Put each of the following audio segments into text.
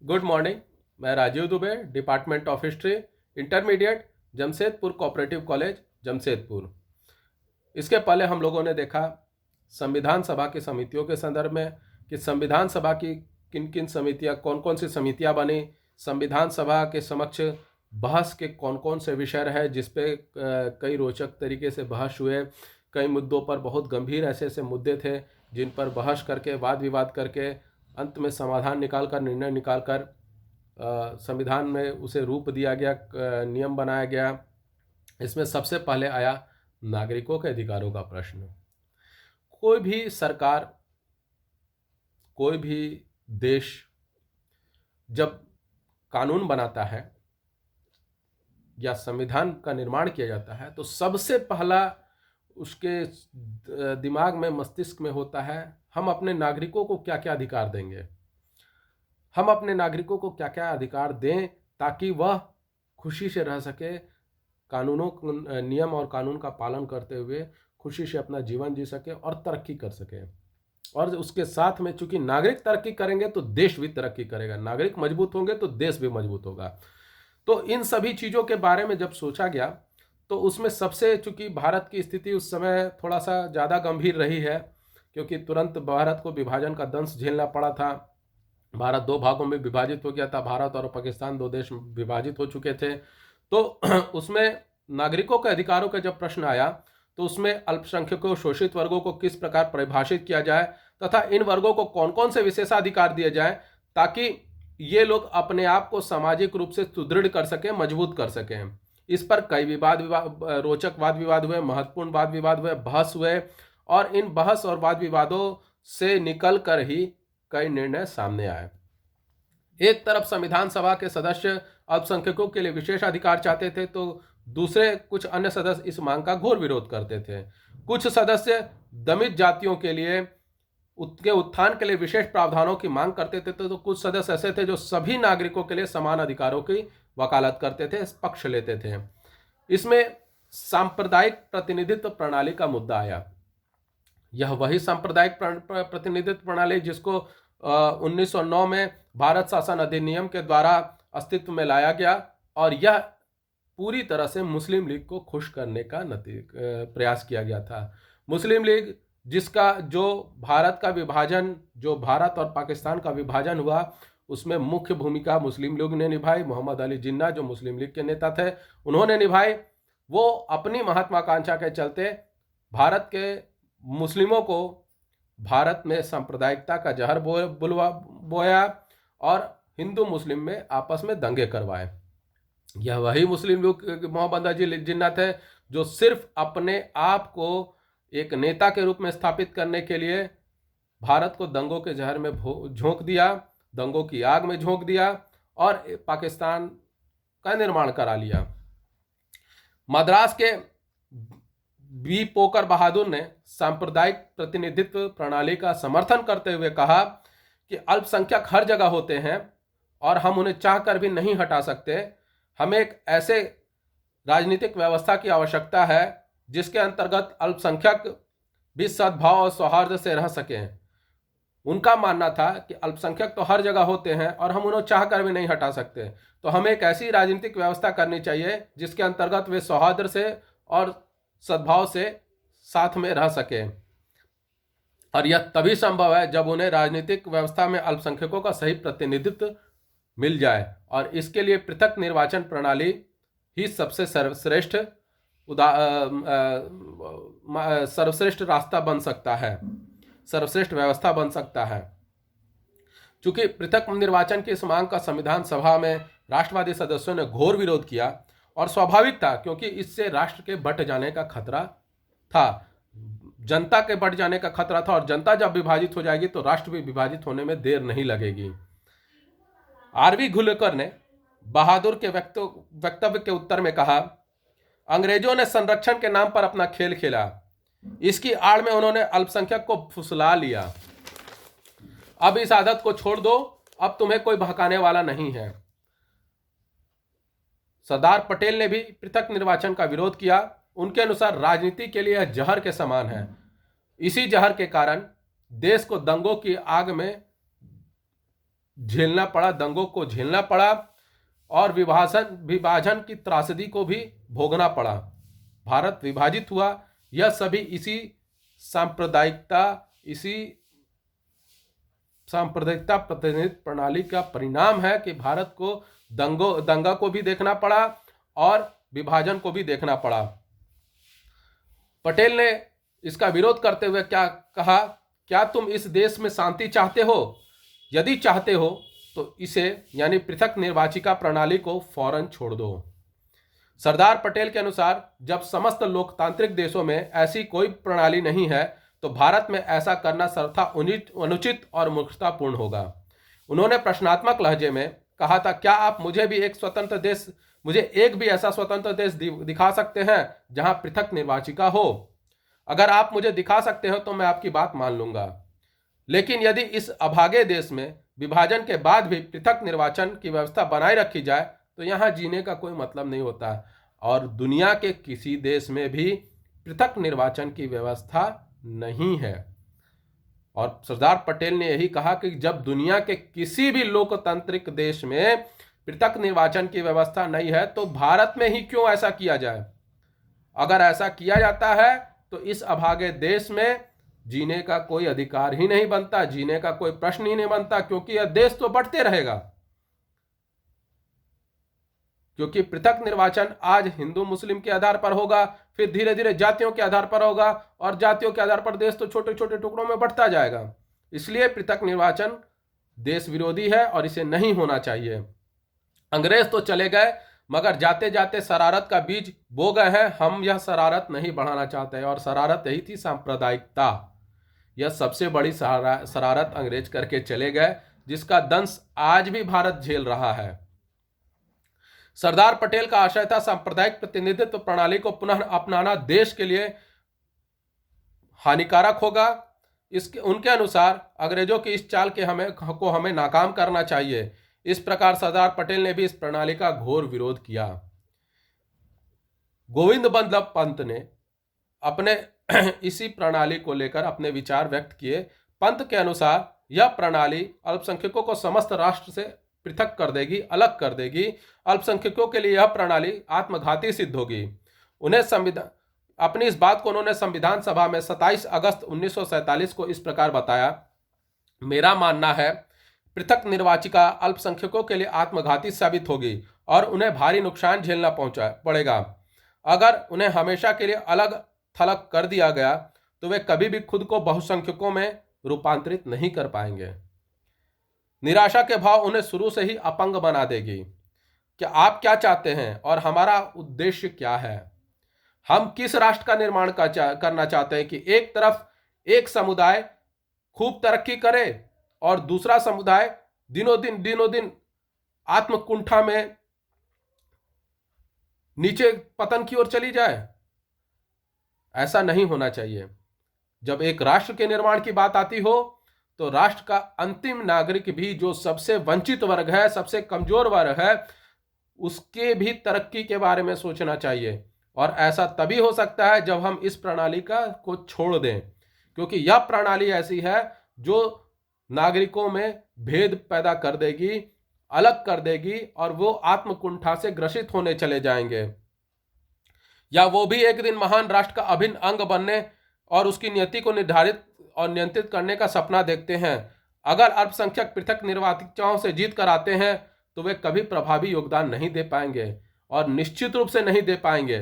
Good morning. मैं Rajiv Dubey, department of history, intermediate, Jamshedpur cooperative college, Jamshedpur. इसके पहले हम लोगों ने देखा संविधान सभा की समितियों के संदर्भ में कि संविधान सभा की किन किन समितियां, कौन कौन सी समितियां बनी, संविधान सभा के समक्ष बहस के कौन कौन से विषय रहे जिस पे कई रोचक तरीके से बहस हुए। कई मुद्दों पर बहुत गंभीर ऐसे ऐसे मुद्दे थे जिन पर बहस करके, वाद विवाद करके, अंत में समाधान निकाल कर, निर्णय निकाल कर संविधान में उसे रूप दिया गया, नियम बनाया गया। इसमें सबसे पहले आया नागरिकों के अधिकारों का प्रश्न। कोई भी सरकार, कोई भी देश जब कानून बनाता है या संविधान का निर्माण किया जाता है तो सबसे पहला उसके दिमाग में, मस्तिष्क में होता है, हम अपने नागरिकों को क्या क्या अधिकार देंगे, हम अपने नागरिकों को क्या क्या अधिकार दें ताकि वह खुशी से रह सके, कानूनों, नियम और कानून का पालन करते हुए खुशी से अपना जीवन जी सके और तरक्की कर सके। और उसके साथ में, चूंकि नागरिक तरक्की करेंगे तो देश भी तरक्की करेगा, नागरिक मजबूत होंगे तो देश भी मजबूत होगा। तो इन सभी चीज़ों के बारे में जब सोचा गया तो उसमें सबसे, चूंकि भारत की स्थिति उस समय थोड़ा सा ज़्यादा गंभीर रही है क्योंकि तुरंत भारत को विभाजन का दंश झेलना पड़ा था। भारत दो भागों में विभाजित हो गया था, भारत और पाकिस्तान दो देश विभाजित हो चुके थे। तो उसमें नागरिकों के अधिकारों का जब प्रश्न आया तो उसमें अल्पसंख्यकों, शोषित वर्गों को किस प्रकार परिभाषित किया जाए तथा इन वर्गों को कौन कौन से विशेषाधिकार दिए जाए ताकि ये लोग अपने आप को सामाजिक रूप से सुदृढ़ कर सकें, मजबूत कर सकें। इस पर कई रोचक वाद विवाद हुए, महत्वपूर्ण वाद विवाद हुए, बहस हुए, और इन बहस और वाद विवादों से निकल कर ही कई निर्णय सामने आए। एक तरफ संविधान सभा के सदस्य अल्पसंख्यकों के लिए विशेष अधिकार चाहते थे तो दूसरे कुछ अन्य सदस्य इस मांग का घोर विरोध करते थे। कुछ सदस्य दमित जातियों के लिए, उसके उत्थान के लिए विशेष प्रावधानों की मांग करते थे तो कुछ सदस्य ऐसे थे जो सभी नागरिकों के लिए समान अधिकारों की वकालत करते थे, पक्ष लेते थे। इसमें सांप्रदायिक प्रतिनिधित्व प्रणाली का मुद्दा आया। यह वही सांप्रदायिक प्रतिनिधित्व प्रणाली जिसको 1909 में भारत शासन अधिनियम के द्वारा अस्तित्व में लाया गया, और यह पूरी तरह से मुस्लिम लीग को खुश करने का प्रयास किया गया था। मुस्लिम लीग, जिसका जो भारत का विभाजन, जो भारत और पाकिस्तान का विभाजन हुआ, उसमें मुख्य भूमिका मुस्लिम लीग ने निभाई। मोहम्मद अली जिन्ना जो मुस्लिम लीग के नेता थे, उन्होंने निभाई। वो अपनी महत्वाकांक्षा के चलते भारत के मुस्लिमों को भारत में सांप्रदायिकता का जहर बोया और हिंदू मुस्लिम में आपस में दंगे करवाए। यह वही मुस्लिम लीग मोहम्मद अली जिन्ना थे जो सिर्फ अपने आप को एक नेता के रूप में स्थापित करने के लिए भारत को दंगों के जहर में झोंक दिया, दंगों की आग में झोंक दिया और पाकिस्तान का निर्माण करा लिया। मद्रास के बी पोकर बहादुर ने सांप्रदायिक प्रतिनिधित्व प्रणाली का समर्थन करते हुए कहा कि अल्पसंख्यक हर जगह होते हैं और हम उन्हें चाहकर भी नहीं हटा सकते। हमें एक ऐसे राजनीतिक व्यवस्था की आवश्यकता है जिसके अंतर्गत अल्पसंख्यक भी सद्भाव और सौहार्द से रह सकें। उनका मानना था कि अल्पसंख्यक तो हर जगह होते हैं और हम उन्हें चाहकर भी नहीं हटा सकते, तो हमें एक ऐसी राजनीतिक व्यवस्था करनी चाहिए जिसके अंतर्गत वे सौहार्द से और सद्भाव से साथ में रह सके। और यह तभी संभव है जब उन्हें राजनीतिक व्यवस्था में अल्पसंख्यकों का सही प्रतिनिधित्व मिल जाए, और इसके लिए पृथक निर्वाचन प्रणाली ही सबसे सर्वश्रेष्ठ रास्ता बन सकता है, सर्वश्रेष्ठ व्यवस्था बन सकता है। चूंकि पृथक निर्वाचन की इस मांग का संविधान सभा में राष्ट्रवादी सदस्यों ने घोर विरोध किया, और स्वाभाविक था क्योंकि इससे राष्ट्र के बंट जाने का खतरा था, जनता के बंट जाने का खतरा था, और जनता जब विभाजित हो जाएगी तो राष्ट्र भी विभाजित होने में देर नहीं लगेगी। आरवी घुलेकर ने बहादुर के वक्तव्य के उत्तर में कहा, अंग्रेजों ने संरक्षण के नाम पर अपना खेल खेला, इसकी आड़ में उन्होंने अल्पसंख्यक को फुसला लिया। अब इस आदत को छोड़ दो, अब तुम्हें कोई भड़काने वाला नहीं है। सरदार पटेल ने भी पृथक निर्वाचन का विरोध किया। उनके अनुसार राजनीति के लिए यह जहर के समान है। इसी जहर के कारण देश को दंगों की आग में झेलना पड़ा, दंगों को झेलना पड़ा और विभाजन की त्रासदी को भी भोगना पड़ा। भारत विभाजित हुआ। यह सभी इसी सांप्रदायिकता प्रतिनिधित्व प्रणाली का परिणाम है कि भारत को दंगा को भी देखना पड़ा और विभाजन को भी देखना पड़ा। पटेल ने इसका विरोध करते हुए क्या कहा? क्या तुम इस देश में शांति चाहते हो? यदि चाहते हो तो इसे यानी पृथक निर्वाचिका प्रणाली को फौरन छोड़ दो। सरदार पटेल के अनुसार जब समस्त लोकतांत्रिक देशों में ऐसी कोई प्रणाली नहीं है तो भारत में ऐसा करना सर्वथा अनुचित और मूर्खतापूर्ण होगा। उन्होंने प्रश्नात्मक लहजे में कहा था, क्या आप मुझे एक भी ऐसा स्वतंत्र देश दिखा सकते हैं जहां पृथक निर्वाचिका हो? अगर आप मुझे दिखा सकते हो तो मैं आपकी बात मान लूंगा, लेकिन यदि इस अभागे देश में विभाजन के बाद भी पृथक निर्वाचन की व्यवस्था बनाए रखी जाए तो यहां जीने का कोई मतलब नहीं होता। और दुनिया के किसी देश में भी पृथक निर्वाचन की व्यवस्था नहीं है। और सरदार पटेल ने यही कहा कि जब दुनिया के किसी भी लोकतांत्रिक देश में पृथक निर्वाचन की व्यवस्था नहीं है तो भारत में ही क्यों ऐसा किया जाए? अगर ऐसा किया जाता है तो इस अभागे देश में जीने का कोई अधिकार ही नहीं बनता, जीने का कोई प्रश्न ही नहीं बनता, क्योंकि यह देश तो बढ़ते रहेगा। क्योंकि पृथक निर्वाचन आज हिंदू मुस्लिम के आधार पर होगा, फिर धीरे धीरे जातियों के आधार पर होगा और जातियों के आधार पर देश तो छोटे छोटे टुकड़ों में बढ़ता जाएगा। इसलिए पृथक निर्वाचन देश विरोधी है और इसे नहीं होना चाहिए। अंग्रेज तो चले गए मगर जाते जाते शरारत का बीज बो गए हैं। हम यह शरारत नहीं बढ़ाना चाहते और शरारत यही थी सांप्रदायिकता। यह सबसे बड़ी शरारत अंग्रेज करके चले गए, जिसका दंश आज भी भारत झेल रहा है। सरदार पटेल का आशय था सांप्रदायिक प्रतिनिधित्व प्रणाली को पुनः अपनाना देश के लिए हानिकारक होगा। उनके अनुसार अंग्रेजों की इस चाल के हमें नाकाम करना चाहिए। इस प्रकार सरदार पटेल ने भी इस प्रणाली का घोर विरोध किया। गोविंद बल्लभ पंत ने अपने इसी प्रणाली को लेकर अपने विचार व्यक्त किए। पंत के अनुसार यह प्रणाली अल्पसंख्यकों को समस्त राष्ट्र से पृथक कर देगी, अलग कर देगी। अल्पसंख्यकों के लिए यह प्रणाली आत्मघाती सिद्ध होगी। अपनी इस बात को उन्होंने संविधान सभा में 27 अगस्त 1947 को इस प्रकार बताया, मेरा मानना है पृथक निर्वाचिका अल्पसंख्यकों के लिए आत्मघाती साबित होगी और उन्हें भारी नुकसान झेलना पड़ेगा। अगर उन्हें हमेशा के लिए अलग थलग कर दिया गया तो वे कभी भी खुद को बहुसंख्यकों में रूपांतरित नहीं कर पाएंगे। निराशा के भाव उन्हें शुरू से ही अपंग बना देगी। क्या आप क्या चाहते हैं और हमारा उद्देश्य क्या है? हम किस राष्ट्र का निर्माण करना चाहते हैं कि एक तरफ एक समुदाय खूब तरक्की करे और दूसरा समुदाय दिनों दिन आत्मकुंठा में नीचे पतन की ओर चली जाए? ऐसा नहीं होना चाहिए। जब एक राष्ट्र के निर्माण की बात आती हो तो राष्ट्र का अंतिम नागरिक भी, जो सबसे वंचित वर्ग है, सबसे कमजोर वर्ग है, उसके भी तरक्की के बारे में सोचना चाहिए। और ऐसा तभी हो सकता है जब हम इस प्रणाली को छोड़ दें, क्योंकि यह प्रणाली ऐसी है जो नागरिकों में भेद पैदा कर देगी, अलग कर देगी और वो आत्मकुंठा से ग्रसित होने चले जाएंगे। या वो भी एक दिन महान राष्ट्र का अभिन्न अंग बनने और उसकी नियति को निर्धारित और नियंत्रित करने का सपना देखते हैं। अगर अल्पसंख्यक पृथक निर्वाचिकाओं से जीत कर आते हैं तो वे कभी प्रभावी योगदान नहीं दे पाएंगे और निश्चित रूप से नहीं दे पाएंगे,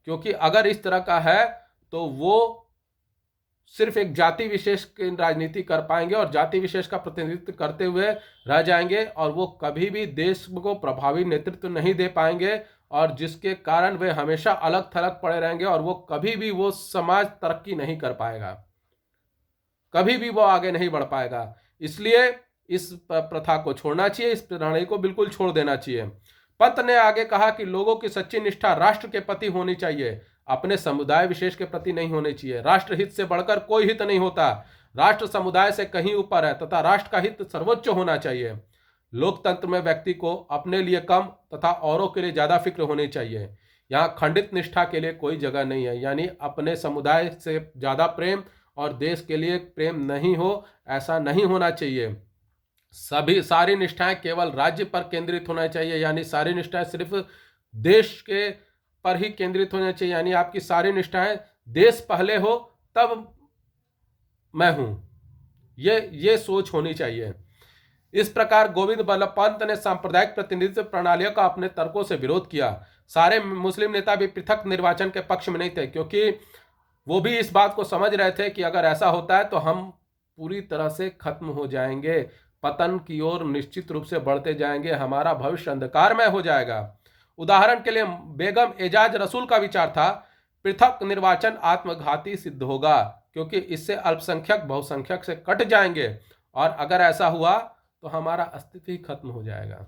क्योंकि अगर इस तरह का है तो वो सिर्फ एक जाति विशेष की राजनीति कर पाएंगे और जाति विशेष का प्रतिनिधित्व करते हुए रह जाएंगे और वो कभी भी देश को प्रभावी नेतृत्व नहीं दे पाएंगे, और जिसके कारण वे हमेशा अलग थलग पड़े रहेंगे और वो कभी भी वो समाज तरक्की नहीं कर पाएगा, कभी भी वो आगे नहीं बढ़ पाएगा। इसलिए इस प्रथा को छोड़ना चाहिए, इस प्रणाली को बिल्कुल छोड़ देना चाहिए। पंत ने आगे कहा कि लोगों की सच्ची निष्ठा राष्ट्र के प्रति होनी चाहिए, अपने समुदाय विशेष के प्रति नहीं होनी चाहिए। राष्ट्र हित से बढ़कर कोई हित नहीं होता, राष्ट्र समुदाय से कहीं ऊपर है तथा राष्ट्र का हित सर्वोच्च होना चाहिए। लोकतंत्र में व्यक्ति को अपने लिए कम तथा औरों के लिए ज्यादा फिक्र होनी चाहिए। यहाँ खंडित निष्ठा के लिए कोई जगह नहीं है, यानी अपने समुदाय से ज्यादा प्रेम और देश के लिए प्रेम नहीं हो, ऐसा नहीं होना चाहिए। सारी निष्ठाएं केवल राज्य पर केंद्रित होना चाहिए, यानी सारी निष्ठाएं सिर्फ देश के पर ही केंद्रित होना चाहिए, यानी आपकी सारी निष्ठाएं देश पहले हो तब मैं हूं, ये सोच होनी चाहिए। इस प्रकार गोविंद बल्लभ पंत ने सांप्रदायिक प्रतिनिधित्व प्रणालियों का अपने तर्कों से विरोध किया। सारे मुस्लिम नेता भी पृथक निर्वाचन के पक्ष में नहीं थे, क्योंकि वो भी इस बात को समझ रहे थे कि अगर ऐसा होता है तो हम पूरी तरह से खत्म हो जाएंगे, पतन की ओर निश्चित रूप से बढ़ते जाएंगे, हमारा भविष्य अंधकारमय हो जाएगा। उदाहरण के लिए बेगम एजाज रसूल का विचार था, पृथक निर्वाचन आत्मघाती सिद्ध होगा, क्योंकि इससे अल्पसंख्यक बहुसंख्यक से कट जाएंगे और अगर ऐसा हुआ तो हमारा अस्तित्व ही खत्म हो जाएगा।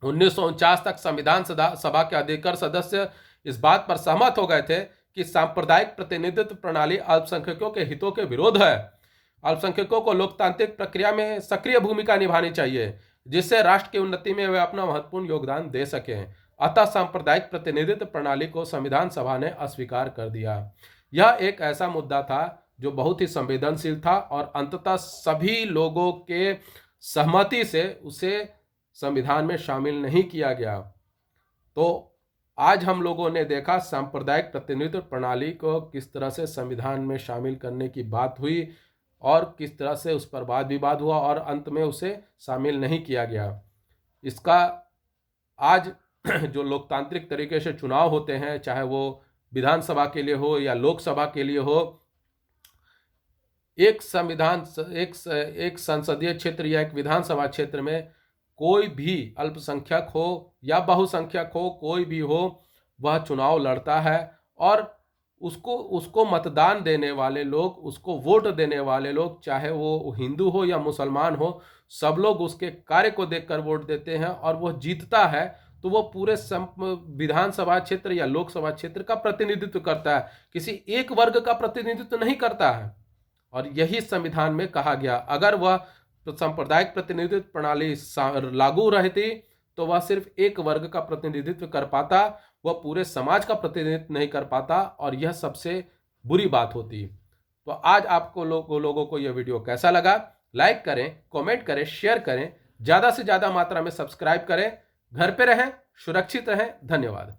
1949 तक संविधान सभा के अधिकतर सदस्य इस बात पर सहमत हो गए थे कि सांप्रदायिक प्रतिनिधित्व प्रणाली अल्पसंख्यकों के हितों के विरोध है। अल्पसंख्यकों को लोकतांत्रिक प्रक्रिया में सक्रिय भूमिका निभानी चाहिए, जिससे राष्ट्र की उन्नति में वे अपना महत्वपूर्ण योगदान दे सकें। अतः सांप्रदायिक प्रतिनिधित्व प्रणाली को संविधान सभा ने अस्वीकार कर दिया। यह एक ऐसा मुद्दा था जो बहुत ही संवेदनशील था और अंततः सभी लोगों के सहमति से उसे संविधान में शामिल नहीं किया गया। तो आज हम लोगों ने देखा सांप्रदायिक प्रतिनिधित्व प्रणाली को किस तरह से संविधान में शामिल करने की बात हुई और किस तरह से उस पर वाद विवाद हुआ और अंत में उसे शामिल नहीं किया गया। इसका आज जो लोकतांत्रिक तरीके से चुनाव होते हैं, चाहे वो विधानसभा के लिए हो या लोकसभा के लिए हो, एक संसदीय क्षेत्र या एक विधानसभा क्षेत्र में कोई भी अल्पसंख्यक हो या बहुसंख्यक हो, कोई भी हो, वह चुनाव लड़ता है और उसको मतदान देने वाले लोग, उसको वोट देने वाले लोग, चाहे वो हिंदू हो या मुसलमान हो, सब लोग उसके कार्य को देखकर वोट देते हैं और वह जीतता है तो वो पूरे विधानसभा क्षेत्र या लोकसभा क्षेत्र का प्रतिनिधित्व करता है, किसी एक वर्ग का प्रतिनिधित्व नहीं करता है। और यही संविधान में कहा गया, अगर वह सांप्रदायिक प्रतिनिधित्व प्रणाली लागू रहती तो वह सिर्फ एक वर्ग का प्रतिनिधित्व कर पाता, वह पूरे समाज का प्रतिनिधित्व नहीं कर पाता और यह सबसे बुरी बात होती। तो आज आपको लोगों को यह वीडियो कैसा लगा, लाइक करें, कमेंट करें, शेयर करें, ज़्यादा से ज़्यादा मात्रा में सब्सक्राइब करें। घर पे रहें, सुरक्षित रहें। धन्यवाद।